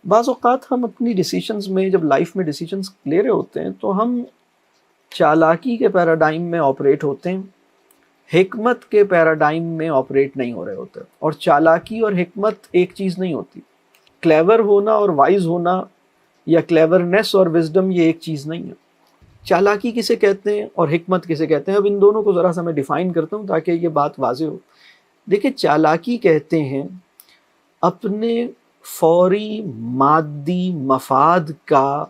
بعض اوقات ہم اپنی ڈیسیشنز میں جب لائف میں ڈیسیشنز لے رہے ہوتے ہیں تو ہم چالاکی کے پیراڈائم میں آپریٹ ہوتے ہیں، حکمت کے پیراڈائم میں آپریٹ نہیں ہو رہے ہوتے. اور چالاکی اور حکمت ایک چیز نہیں ہوتی. کلیور ہونا اور وائز ہونا یا کلیورنیس اور وزڈم یہ ایک چیز نہیں ہے. چالاکی کسے کہتے ہیں اور حکمت کسے کہتے ہیں؟ اب ان دونوں کو ذرا سا میں ڈیفائن کرتا ہوں تاکہ یہ بات واضح ہو. دیکھیں، چالاکی کہتے ہیں اپنے فوری مادی مفاد کا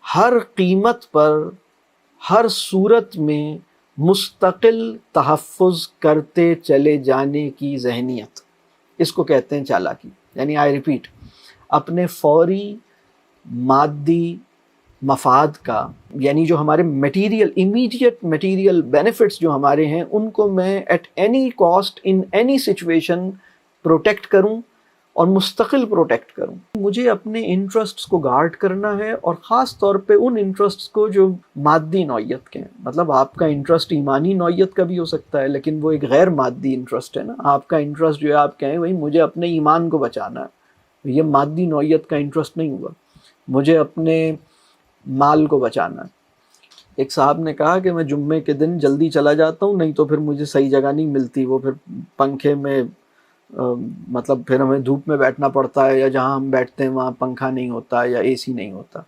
ہر قیمت پر ہر صورت میں مستقل تحفظ کرتے چلے جانے کی ذہنیت. اس کو کہتے ہیں چالاکی. یعنی آئی ریپیٹ، اپنے فوری مادی مفاد کا، یعنی جو ہمارے میٹیریل امیڈیٹ میٹیریل بینیفٹس جو ہمارے ہیں، ان کو میں at any cost in any situation protect کروں اور مستقل پروٹیکٹ کروں. مجھے اپنے انٹرسٹس کو گارڈ کرنا ہے، اور خاص طور پہ ان انٹرسٹس کو جو مادی نوعیت کے ہیں. مطلب آپ کا انٹرسٹ ایمانی نوعیت کا بھی ہو سکتا ہے، لیکن وہ ایک غیر مادی انٹرسٹ ہے نا. آپ کا انٹرسٹ جو ہے، آپ کہیں بھائی مجھے اپنے ایمان کو بچانا ہے، یہ مادی نوعیت کا انٹرسٹ نہیں ہوا. مجھے اپنے مال کو بچانا ہے. ایک صاحب نے کہا کہ میں جمعے کے دن جلدی چلا جاتا ہوں، نہیں تو پھر مجھے صحیح جگہ نہیں ملتی. وہ پھر پنکھے میں مطلب پھر ہمیں دھوپ میں بیٹھنا پڑتا ہے، یا جہاں ہم بیٹھتے ہیں وہاں پنکھا نہیں ہوتا یا اے سی نہیں ہوتا،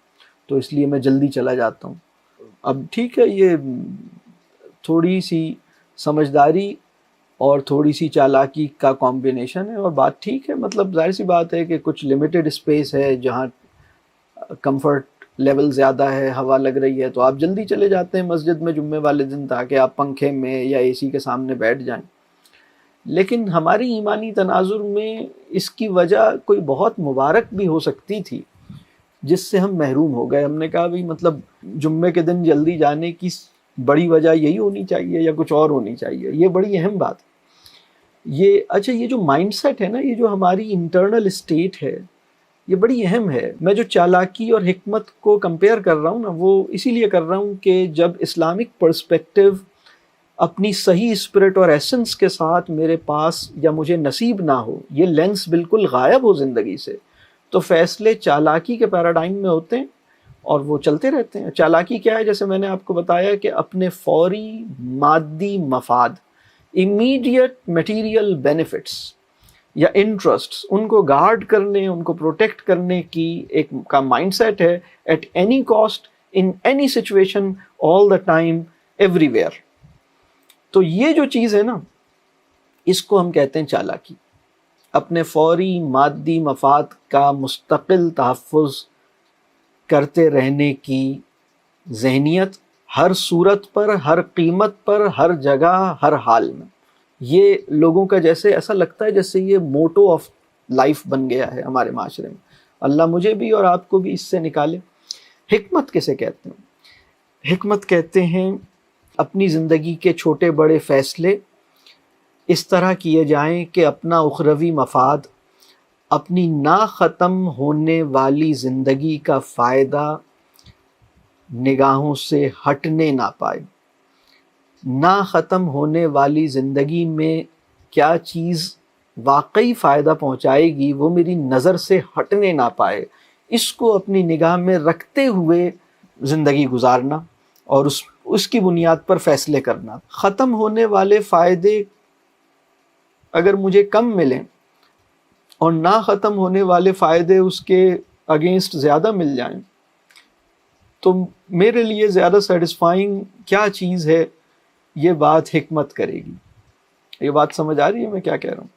تو اس لیے میں جلدی چلا جاتا ہوں. اب ٹھیک ہے، یہ تھوڑی سی سمجھداری اور تھوڑی سی چالاکی کا کمبینیشن ہے، اور بات ٹھیک ہے. مطلب ظاہر سی بات ہے کہ کچھ لمیٹڈ اسپیس ہے جہاں کمفرٹ لیول زیادہ ہے، ہوا لگ رہی ہے، تو آپ جلدی چلے جاتے ہیں مسجد میں جمعے والے دن تاکہ آپ پنکھے میں یا اے سی کے سامنے بیٹھ جائیں. لیکن ہماری ایمانی تناظر میں اس کی وجہ کوئی بہت مبارک بھی ہو سکتی تھی جس سے ہم محروم ہو گئے. ہم نے کہا بھی مطلب جمعے کے دن جلدی جانے کی بڑی وجہ یہی ہونی چاہیے یا کچھ اور ہونی چاہیے؟ یہ بڑی اہم بات ہے. اچھا، یہ جو مائنڈ سیٹ ہے نا، یہ جو ہماری انٹرنل اسٹیٹ ہے، یہ بڑی اہم ہے. میں جو چالاکی اور حکمت کو کمپیئر کر رہا ہوں نا، وہ اسی لیے کر رہا ہوں کہ جب اسلامک پرسپیکٹو اپنی صحیح اسپرٹ اور ایسنس کے ساتھ میرے پاس یا مجھے نصیب نہ ہو، یہ لینس بالکل غائب ہو زندگی سے، تو فیصلے چالاکی کے پیراڈائم میں ہوتے ہیں اور وہ چلتے رہتے ہیں. چالاکی کیا ہے؟ جیسے میں نے آپ کو بتایا کہ اپنے فوری مادی مفاد، امیڈیٹ میٹیریل بینیفٹس یا انٹرسٹس، ان کو گارڈ کرنے، ان کو پروٹیکٹ کرنے کی ایک کا مائنڈ سیٹ ہے، at any cost in any situation all the time everywhere. تو یہ جو چیز ہے نا، اس کو ہم کہتے ہیں چالاکی. اپنے فوری مادی مفاد کا مستقل تحفظ کرتے رہنے کی ذہنیت، ہر صورت پر، ہر قیمت پر، ہر جگہ، ہر حال میں. یہ لوگوں کا جیسے ایسا لگتا ہے جیسے یہ موٹو آف لائف بن گیا ہے ہمارے معاشرے میں. اللہ مجھے بھی اور آپ کو بھی اس سے نکالے. حکمت کسے کہتے ہیں؟ حکمت کہتے ہیں اپنی زندگی کے چھوٹے بڑے فیصلے اس طرح کیے جائیں کہ اپنا اخروی مفاد، اپنی نا ختم ہونے والی زندگی کا فائدہ نگاہوں سے ہٹنے نہ پائے. نا ختم ہونے والی زندگی میں کیا چیز واقعی فائدہ پہنچائے گی وہ میری نظر سے ہٹنے نہ پائے، اس کو اپنی نگاہ میں رکھتے ہوئے زندگی گزارنا اور اس کی بنیاد پر فیصلے کرنا. ختم ہونے والے فائدے اگر مجھے کم ملیں اور نہ ختم ہونے والے فائدے اس کے اگینسٹ زیادہ مل جائیں، تو میرے لیے زیادہ سیٹسفائنگ کیا چیز ہے، یہ بات حکمت کرے گی. یہ بات سمجھ آ رہی ہے میں کیا کہہ رہا ہوں؟